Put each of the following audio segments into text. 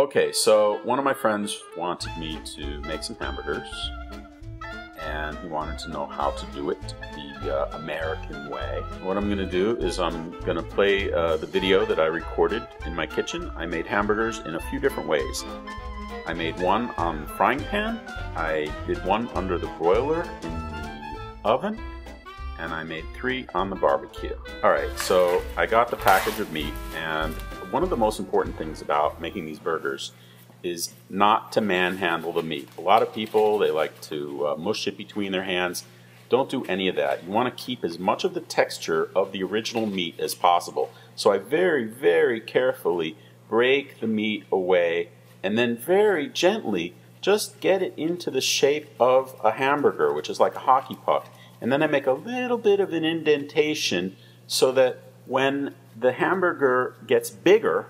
Okay, so one of my friends wanted me to make some hamburgers, and he wanted to know how to do it the American way. What I'm going to do is I'm going to play the video that I recorded in my kitchen. I made hamburgers in a few different ways. I made one on the frying pan, I did one under the broiler in the oven, and I made 3 on the barbecue. Alright, so I got the package of meat, and one of the most important things about making these burgers is not to manhandle the meat. A lot of people, they like to mush it between their hands. Don't do any of that. You want to keep as much of the texture of the original meat as possible. So I very, very carefully break the meat away and then very gently just get it into the shape of a hamburger, which is like a hockey puck. And then I make a little bit of an indentation so that when the hamburger gets bigger,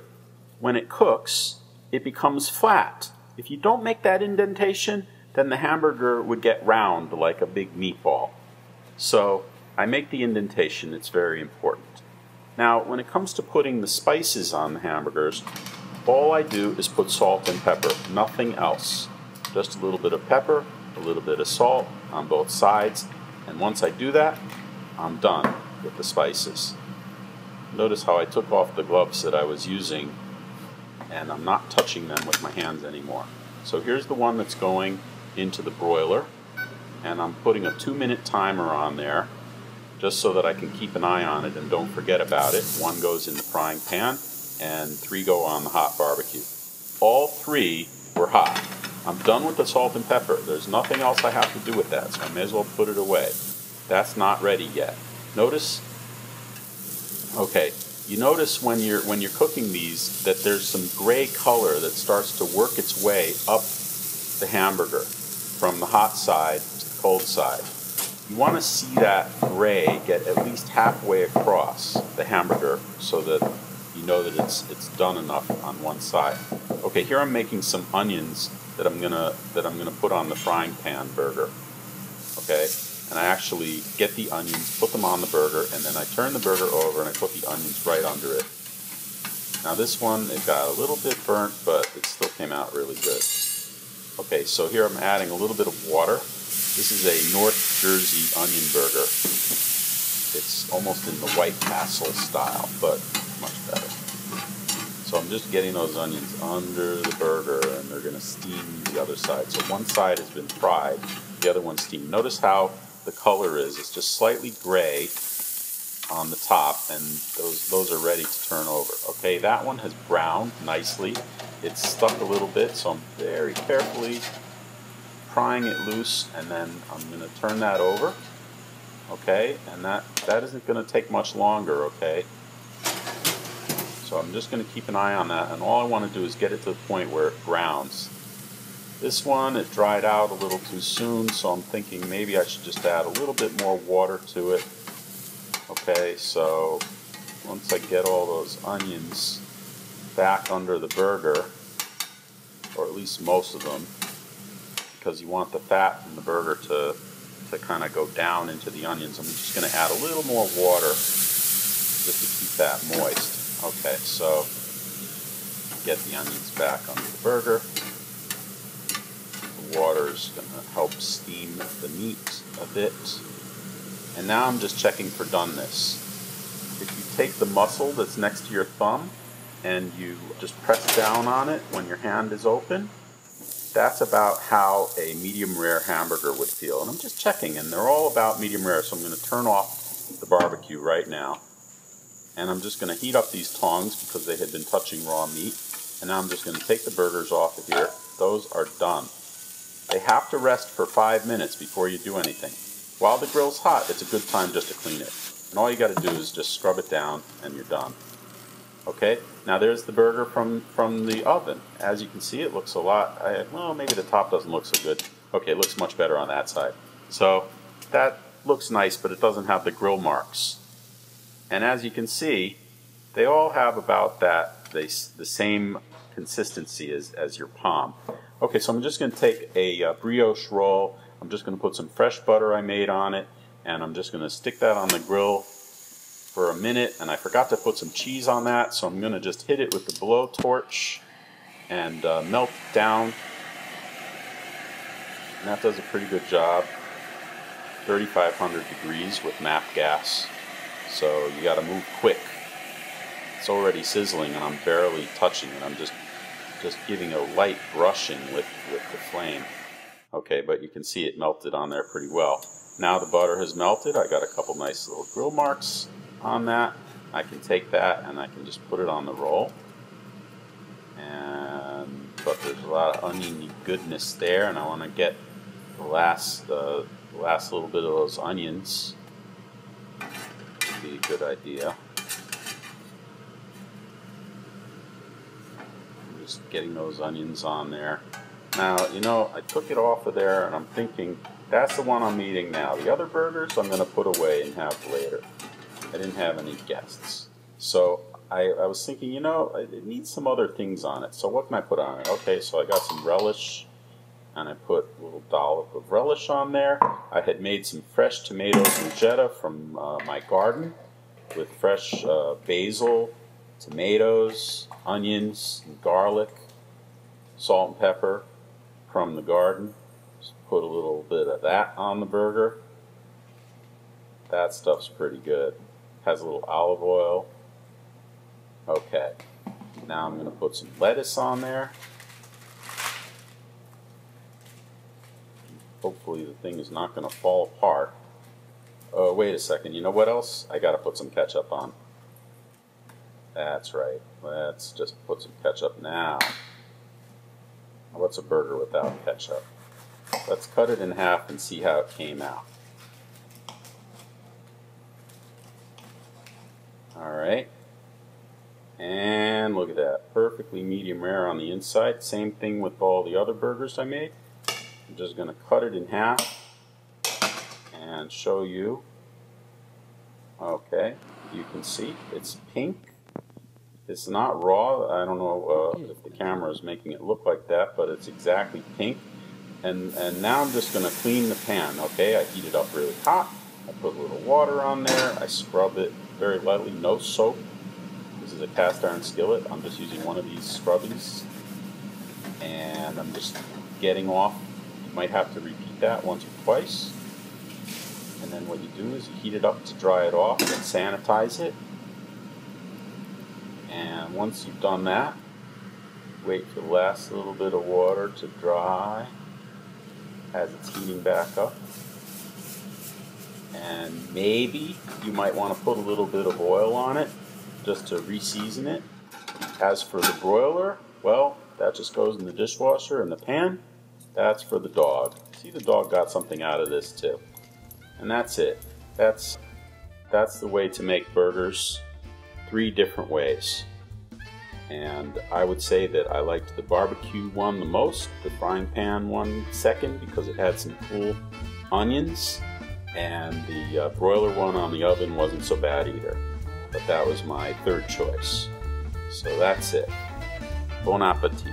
when it cooks, it becomes flat. If you don't make that indentation, then the hamburger would get round like a big meatball. So I make the indentation, it's very important. Now, when it comes to putting the spices on the hamburgers, all I do is put salt and pepper, nothing else. Just a little bit of pepper, a little bit of salt on both sides, and once I do that, I'm done with the spices. Notice how I took off the gloves that I was using, and I'm not touching them with my hands anymore. So here's the one that's going into the broiler, and I'm putting a 2-minute timer on there just so that I can keep an eye on it and don't forget about it. 1 goes in the frying pan and 3 go on the hot barbecue. All 3 were hot. I'm done with the salt and pepper. There's nothing else I have to do with that, so I may as well put it away. That's not ready yet. Notice, okay, you notice when you're cooking these that there's some gray color that starts to work its way up the hamburger from the hot side to the cold side. You want to see that gray get at least halfway across the hamburger so that you know that it's done enough on one side. Okay, here I'm making some onions that I'm gonna put on the frying pan burger. Okay, and I actually get the onions, put them on the burger, and then I turn the burger over and I put the onions right under it. Now this one, it got a little bit burnt, but it still came out really good. Okay, so here I'm adding a little bit of water. This is a North Jersey onion burger. It's almost in the White Castle style, but much better. So I'm just getting those onions under the burger, and they're going to steam the other side. So one side has been fried, the other one's steamed. Notice how the color is. It's just slightly gray on the top, and those are ready to turn over. Okay, that one has browned nicely. It's stuck a little bit, so I'm very carefully prying it loose, and then I'm going to turn that over. Okay, and that isn't going to take much longer, okay? So I'm just going to keep an eye on that, and all I want to do is get it to the point where it browns. This one, it dried out a little too soon, so I'm thinking maybe I should just add a little bit more water to it. Okay, so once I get all those onions back under the burger, or at least most of them, because you want the fat in the burger to kind of go down into the onions, I'm just going to add a little more water just to keep that moist. Okay, so get the onions back under the burger. The water is going to help steam the meat a bit. And now I'm just checking for doneness. If you take the muscle that's next to your thumb and you just press down on it when your hand is open, that's about how a medium rare hamburger would feel. And I'm just checking, and they're all about medium rare, so I'm going to turn off the barbecue right now. And I'm just going to heat up these tongs because they had been touching raw meat. And now I'm just going to take the burgers off of here. Those are done. They have to rest for 5 minutes before you do anything. While the grill's hot, it's a good time just to clean it. And all you got to do is just scrub it down and you're done. Okay, now there's the burger from the oven. As you can see, it looks a lot, well, maybe the top doesn't look so good. Okay, it looks much better on that side. So that looks nice, but it doesn't have the grill marks. And as you can see, they all have about the same consistency as your palm. Okay, so I'm just going to take a brioche roll. I'm just going to put some fresh butter I made on it, and I'm just going to stick that on the grill for a minute. And I forgot to put some cheese on that, so I'm going to just hit it with the blowtorch and melt down. And that does a pretty good job. 3,500 degrees with MAP gas. So you got to move quick. It's already sizzling and I'm barely touching it. I'm just giving a light brushing with the flame. Okay, but you can see it melted on there pretty well. Now the butter has melted. I got a couple nice little grill marks on that. I can take that and I can just put it on the roll. But there's a lot of oniony goodness there, and I want to get the last little bit of those onions. Would be a good idea. I'm just getting those onions on there. Now, you know, I took it off of there, and I'm thinking, that's the one I'm eating now. The other burgers I'm going to put away and have later. I didn't have any guests. So I was thinking, you know, it needs some other things on it. So what can I put on it? Okay, so I got some relish, and I put a little dollop of relish on there. I had made some fresh tomatoes and feta from my garden with fresh basil, tomatoes, onions, and garlic, salt and pepper from the garden. Just put a little bit of that on the burger. That stuff's pretty good. Has a little olive oil. Okay, now I'm going to put some lettuce on there. Hopefully the thing is not going to fall apart. Oh, wait a second. You know what else? I got to put some ketchup on. That's right. Let's just put some ketchup now. What's a burger without ketchup? Let's cut it in half and see how it came out. Alright. And look at that. Perfectly medium rare on the inside. Same thing with all the other burgers I made. I'm just going to cut it in half and show you. Okay. You can see it's pink. It's not raw. I don't know if the camera is making it look like that, but it's exactly pink. And now I'm just going to clean the pan. Okay, I heat it up really hot. I put a little water on there. I scrub it very lightly. No soap. This is a cast iron skillet. I'm just using one of these scrubbies. And I'm just getting off. You might have to repeat that once or twice. And then what you do is you heat it up to dry it off and sanitize it. And once you've done that, wait for the last little bit of water to dry as it's heating back up. And maybe you might want to put a little bit of oil on it just to re-season it. As for the broiler, well, that just goes in the dishwasher in the pan. That's for the dog. See, the dog got something out of this too. And that's it. That's the way to make burgers. 3 different ways. And I would say that I liked the barbecue one the most, the frying pan one second because it had some cool onions, and the broiler one on the oven wasn't so bad either. But that was my 3rd choice. So that's it. Bon appetit.